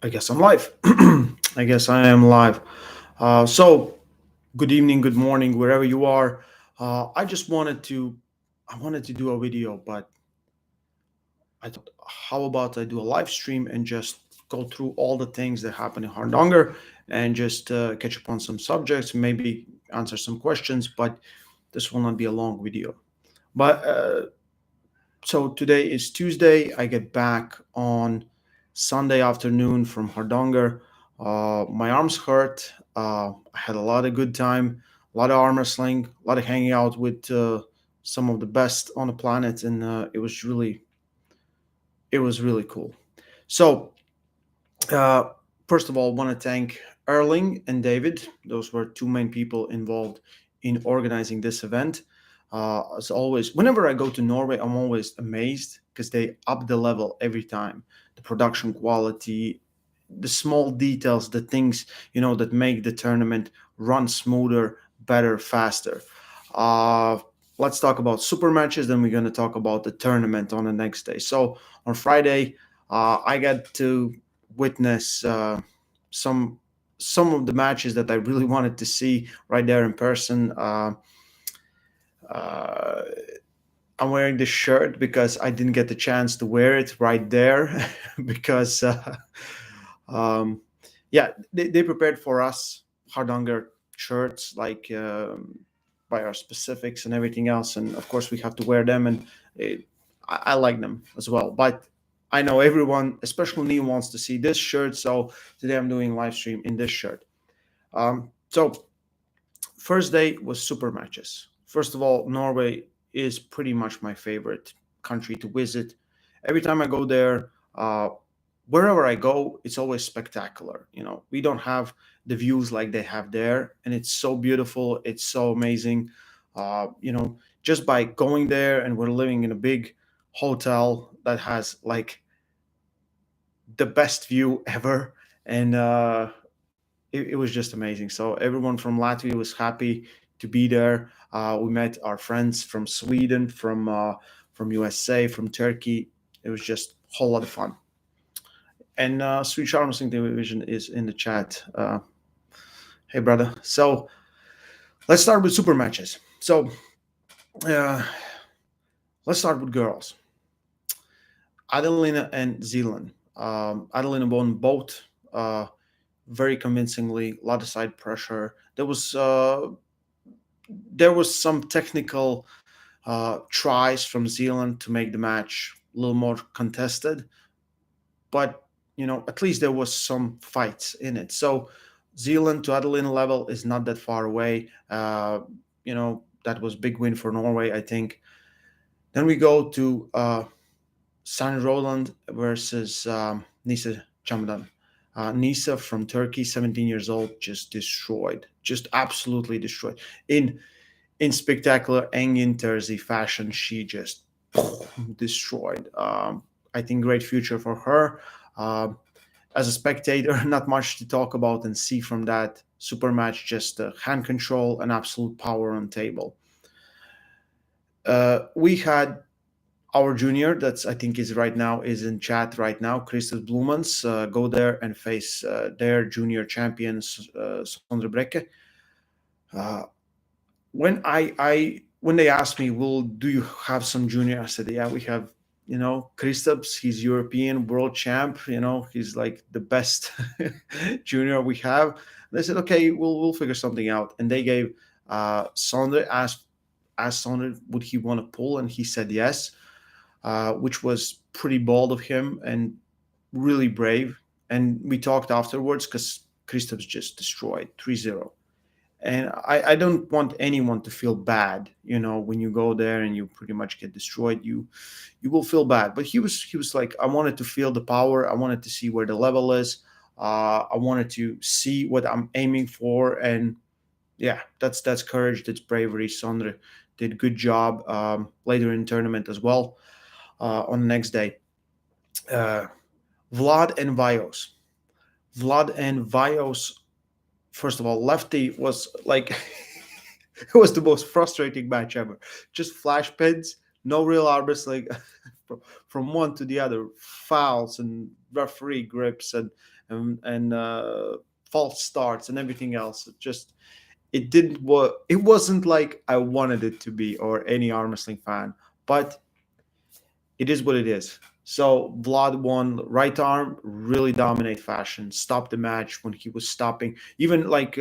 I guess I'm live. I guess I am live. So, good evening, good morning, wherever you are. I just I wanted to do a video, but I thought, how about I do a live stream and just go through all the things that happen in Hardanger and just catch up on some subjects, maybe answer some questions. But this will not be a long video. But So today is Tuesday. I get back on Sunday afternoon from Hardanger. My arms hurt. I had a lot of good time, a lot of arm wrestling, a lot of hanging out with some of the best on the planet, and it was really cool. So uh, first of all, want to thank Erling and David. Those were two main people involved in organizing this event. As always, whenever I go to Norway, I'm always amazed because they up the level every time. The production quality, the small details, the things that make the tournament run smoother, better, faster. Uh, let's talk about super matches. Then we're going to talk about the tournament on the next day. So on Friday, I got to witness some some of the matches that I really wanted to see right there in person. Uh, I'm wearing this shirt because I didn't get the chance to wear it right there because um, yeah, they prepared for us Hardanger shirts like by our specifics and everything else, and of course we have to wear them, and it, I like them as well. But I know everyone, especially me, wants to see this shirt, so today I'm doing live stream in this shirt. So first day was super matches. First of all, Norway is pretty much my favorite country to visit. Every time I go there, wherever I go, it's always spectacular. We don't have the views like they have there, and it's so beautiful. It's so amazing. Just by going there, and we're living in a big hotel that has like the best view ever, and it was just amazing. So everyone from Latvia was happy to be there. We met our friends from Sweden, from USA, from Turkey. It was just a whole lot of fun. And Swedish Armwrestling Division is in the chat. Hey, brother. So let's start with super matches. So uh, let's start with girls. Adelina and Zealand. Adelina won both very convincingly. A lot of side pressure. There was some technical tries from Zealand to make the match a little more contested, but at least there was some fights in it. So Zealand to Adelina level is not that far away. That was big win for Norway, I think. Then we go to San Roland versus Nisa Chamdan. Nisa from Turkey, 17 years old, just destroyed, just absolutely destroyed. In spectacular Engin Terzi fashion, she just destroyed. I think great future for her. Um, as a spectator, not much to talk about and see from that super match. Just hand control and absolute power on table. We had our junior, that's I think is right now is in chat right now. Christus Blumans, go there and face their junior champions, Sondre Brekke. Uh, when they asked me, "Well, do you have some junior?" I said, "Yeah, we have. Kristaps. He's European world champ. He's like the best junior we have." And they said, "Okay, we'll figure something out." And they gave Sondre asked Sondre would he want to pull, and he said yes, which was pretty bold of him and really brave. And we talked afterwards because Kristaps just destroyed 3-0. And I don't want anyone to feel bad, when you go there and you pretty much get destroyed. You will feel bad. But he was like, I wanted to feel the power. I wanted to see where the level is. I wanted to see what I'm aiming for. And yeah, that's courage, that's bravery. Sondre did good job later in tournament as well. On the next day, uh, Vlad and Vios. Vlad and Vios, first of all, lefty was like it was the most frustrating match ever. Just flash pins, no real arm wrestling from one to the other, fouls and referee grips, and false starts and everything else. It didn't work. It wasn't like I wanted it to be, or any arm wrestling fan, but it is what it is. So Vlad won right arm, really dominate fashion, stopped the match when he was stopping. Even like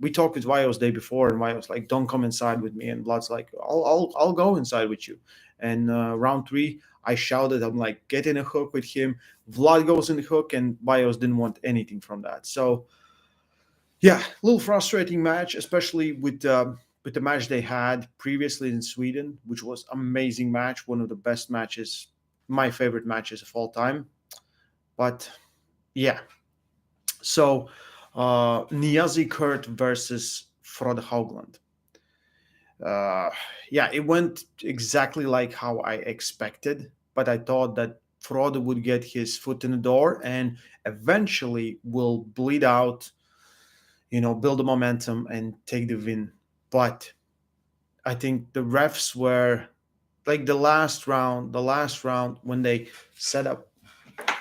we talked with Vios day before, and Vios like, "Don't come inside with me," and Vlad's like, "I'll go inside with you." And round three, I shouted, I'm like, "Get in a hook with him." Vlad goes in the hook, and Vios didn't want anything from that. So yeah, a little frustrating match, especially with the match they had previously in Sweden, which was amazing match, one of the best matches, my favorite matches of all time. But yeah, so Niazi Kurt versus Frode Haugland. Uh, yeah, it went exactly like how I expected, but I thought that Frode would get his foot in the door and eventually will bleed out, build the momentum and take the win. But I think the refs were like the last round when set up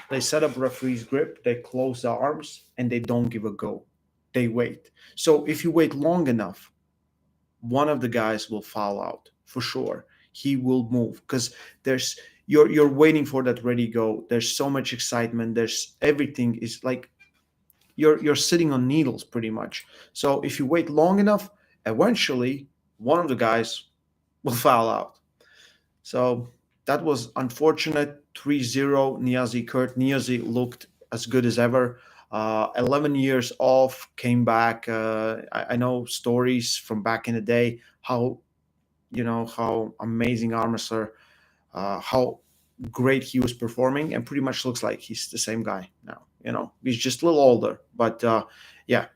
they set up referee's grip, they close the arms and they don't give a go. They wait. So if you wait long enough, one of the guys will fall out for sure. He will move because there's you're waiting for that ready go. There's so much excitement. There's everything is like you're sitting on needles pretty much. So if you wait long enough, eventually one of the guys will foul out. So that was unfortunate. 3-0 Niazi Kurt. Niazi looked as good as ever. 11 years off, came back. I know stories from back in the day how amazing arm wrestler, how great he was performing, and pretty much looks like he's the same guy now. He's just a little older, but yeah,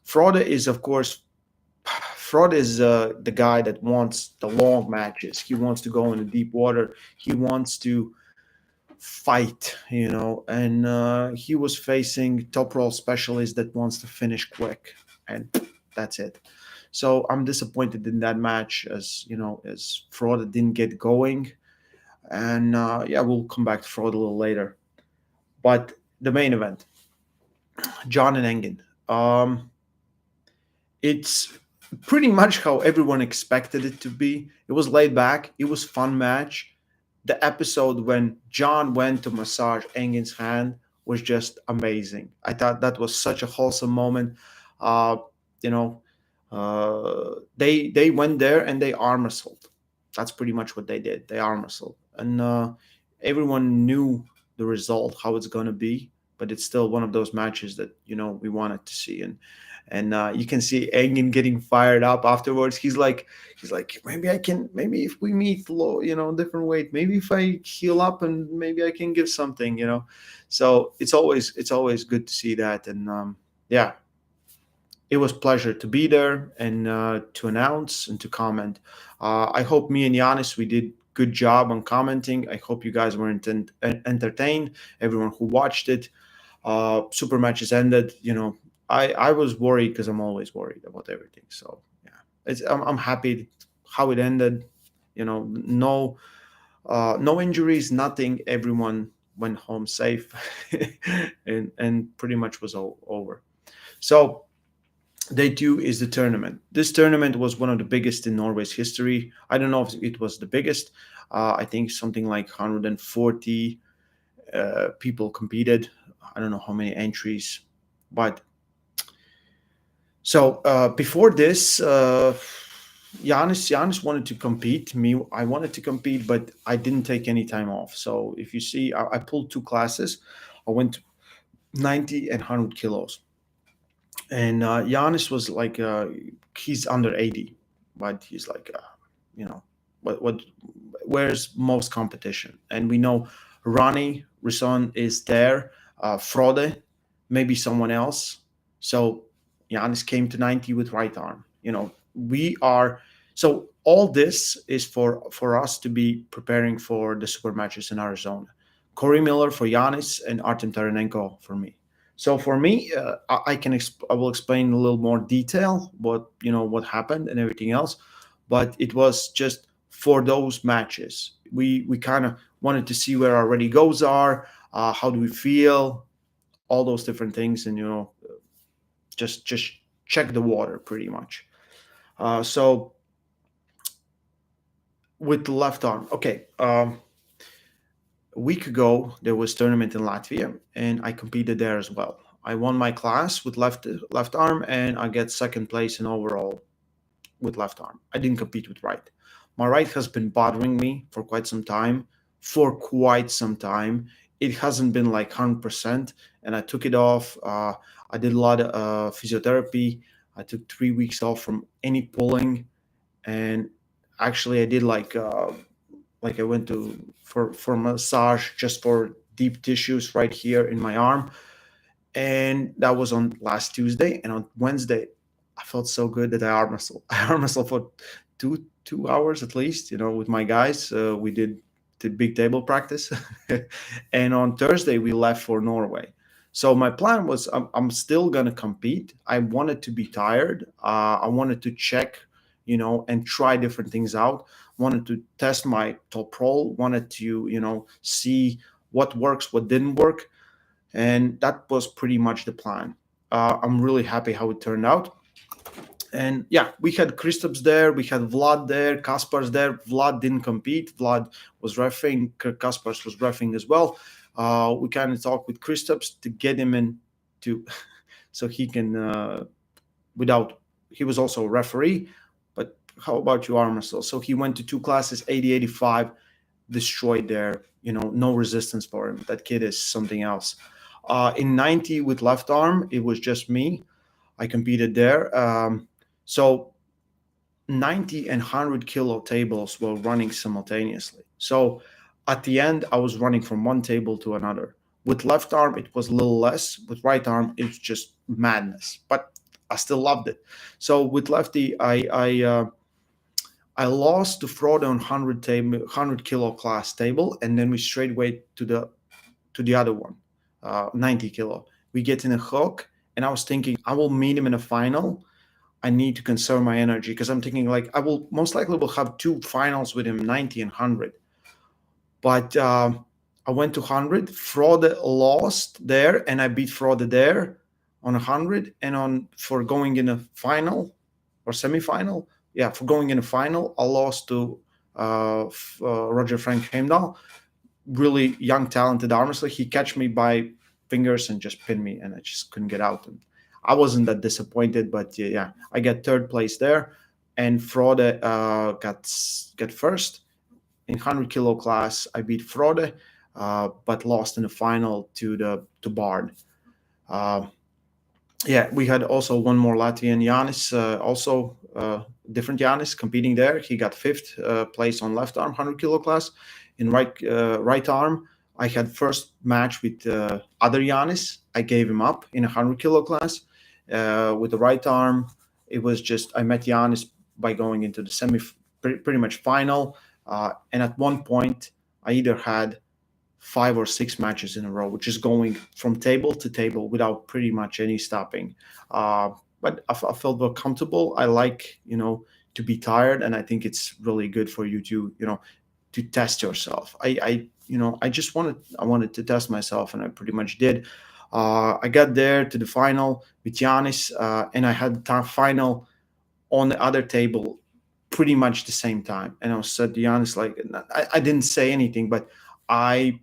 Frode is of course Fraud is the guy that wants the long matches. He wants to go into deep water. He wants to fight, and he was facing top role specialist that wants to finish quick, and that's it. So I'm disappointed in that match, as Fraud didn't get going, and yeah, we'll come back to Fraud a little later. But the main event, John and Engen. It's pretty much how everyone expected it to be. It was laid back. It was fun match. The episode when John went to massage Engen's hand was just amazing. I thought that was such a wholesome moment. Uh, you know, they went there and they arm wrestled. That's pretty much what they did. They arm wrestled, and everyone knew the result, how it's going to be. But it's still one of those matches that we wanted to see, and you can see Engen getting fired up afterwards. He's like, maybe if we meet low, different weight, maybe if I heal up and maybe I can give something. So it's always good to see that, and yeah, it was pleasure to be there and to announce and to comment. I hope me and Giannis we did good job on commenting. I hope you guys were entertained. Everyone who watched it. Super matches ended. I was worried because I'm always worried about everything. So yeah, I'm happy how it ended. No injuries, nothing. Everyone went home safe, and pretty much was all over. So day two is the tournament. This tournament was one of the biggest in Norway's history. I don't know if it was the biggest. I think something like 140 people competed. I don't know how many entries, but so before this, Giannis wanted to compete. Me, I wanted to compete, but I didn't take any time off. So if you see, I pulled two classes. I went 90 and 100 kilos, and Giannis was like he's under 80, but he's like what where's most competition, and we know Ronnie Rison is there, Frode, maybe someone else. So Giannis came to 90 with right arm. We are so all this is for us to be preparing for the super matches in Arizona. Corey Miller for Giannis and Artem Taranenko for me. So for me, I will explain a little more detail what happened and everything else, but it was just for those matches. We kind of wanted to see where our ready goes are, how do we feel, all those different things, and just check the water pretty much. So with the left arm, okay. A week ago there was tournament in Latvia, and I competed there as well. I won my class with left arm, and I get second place in overall with left arm. I didn't compete with right. My right has been bothering me for quite some time. For quite some time, it hasn't been like 100%, and I took it off. I did a lot of physiotherapy. I took 3 weeks off from any pulling, and actually I did like I went to for massage just for deep tissues right here in my arm, and that was on last Tuesday. And on Wednesday, I felt so good that I arm wrestled. I arm wrestled for two hours at least. With my guys, we did big table practice, and on Thursday we left for Norway. So my plan was I'm still gonna compete. I wanted to be tired. I wanted to check, and try different things out. Wanted to test my top roll. Wanted to see what works, what didn't work, and that was pretty much the plan. I'm really happy how it turned out. And yeah, we had Kristaps there, we had Vlad there, Kaspar's there. Vlad didn't compete. Vlad was refereeing, Kaspars was refereeing as well. We kind of talked with Kristaps to get him in to so he can without he was also a referee. But how about you, arm wrestle? So he went to two classes, 80, 85, destroyed there. No resistance for him. That kid is something else. In 90 with left arm, it was just me. I competed there. So 90 and 100 kilo tables were running simultaneously. So at the end, I was running from one table to another. With left arm, it was a little less. With right arm, it's just madness. But I still loved it. So with lefty, I lost to Frode on 100 kilo class table, and then we straight away to the other one, 90 kilo. We get in a hook, and I was thinking I will meet him in a final. I need to conserve my energy because I'm thinking like I will most likely will have two finals with him, 90 and 100. But I went to 100. Frode lost there, and I beat Frode there on 100, and on for going in a final or semifinal. Yeah, for going in a final, I lost to Roger Frank Heimdall, really young, talented arm wrestler. He catch me by fingers and just pin me, and I just couldn't get out. And I wasn't that disappointed, but yeah, I get third place there, and Frode got first in 100 kilo class. I beat Frode, but lost in the final to Bard. Uh, yeah, we had also one more Latvian, Yanis, also different Yanis competing there. He got fifth place on left arm 100 kilo class. In right arm, I had first match with other Yanis. I gave him up in 100 kilo class. With the right arm, it was just I met Yanis by going into the pretty much final. And at one point, I either had 5 or 6 matches in a row, which is going from table to table without pretty much any stopping. But I felt very comfortable. I like, to be tired, and I think it's really good for you to test yourself. I just wanted to test myself, and I pretty much did. I got there to the final with Giannis, and I had the final on the other table pretty much the same time. And I said to Giannis, like, I didn't say anything, but I,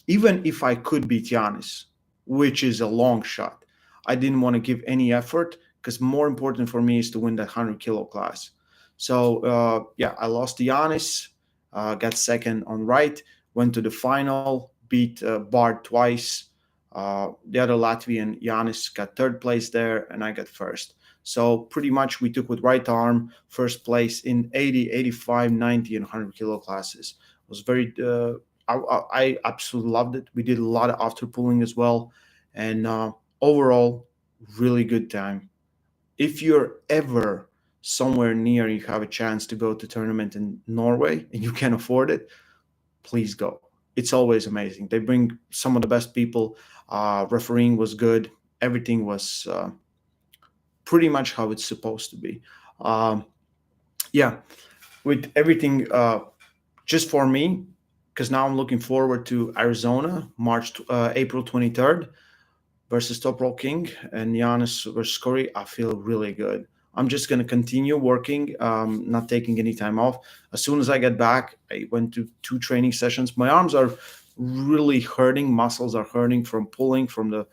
even if I could beat Giannis, which is a long shot, I didn't want to give any effort because more important for me is to win that 100 kilo class. So yeah, I lost to Giannis, got second on right, went to the final, beat Bard twice. The other Latvian, Giannis, got third place there, and I got first. So pretty much we took with right arm first place in 80, 85, 90, and 100 kilo classes. It was very I absolutely loved it. We did a lot of after pulling as well, and overall, really good time. If you're ever somewhere near, you have a chance to go to tournament in Norway and you can afford it, please go. It's always amazing. They bring some of the best people. Refereeing was good. Everything was pretty much how it's supposed to be. Yeah, with everything just for me, because now I'm looking forward to Arizona, April 23rd. versus Top Roll King and Giannis versus Corey, I feel really good. I'm just going to continue working, not taking any time off. As soon as I get back, I went to 2 training sessions. My arms are really hurting. Muscles are hurting from pulling from the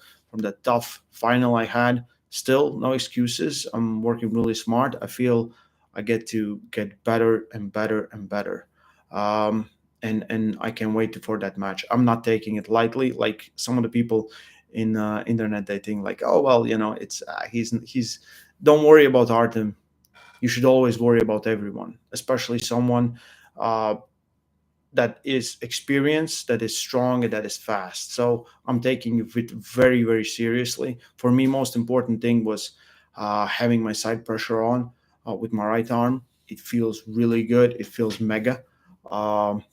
tough final I had. Still, no excuses. I'm working really smart. I feel I get to get better and better and better. Um, and I can't wait for that match. I'm not taking it lightly, like some of the people in internet. They think like, oh well, it's he's don't worry about Artem. You should always worry about everyone, especially someone uh, that is experienced, that is strong, and that is fast. So I'm taking it very, very seriously. For me, most important thing was having my side pressure on with my right arm. It feels really good. It feels mega. Um,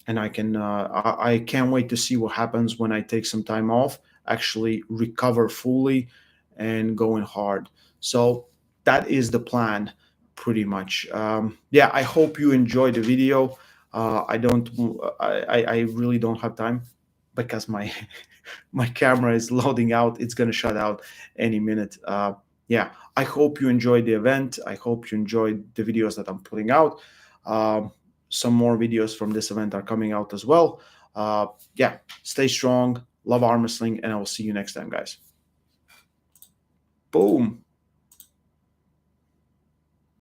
and I can't wait to see what happens when I take some time off, actually recover fully, and going hard. So that is the plan, pretty much. Yeah, I hope you enjoyed the video. I don't, I really don't have time because my my camera is loading out. It's gonna shut out any minute. Yeah, I hope you enjoyed the event. I hope you enjoyed the videos that I'm putting out. Um, some more videos from this event are coming out as well. Yeah, stay strong, love arm wrestling, and I will see you next time, guys. Boom.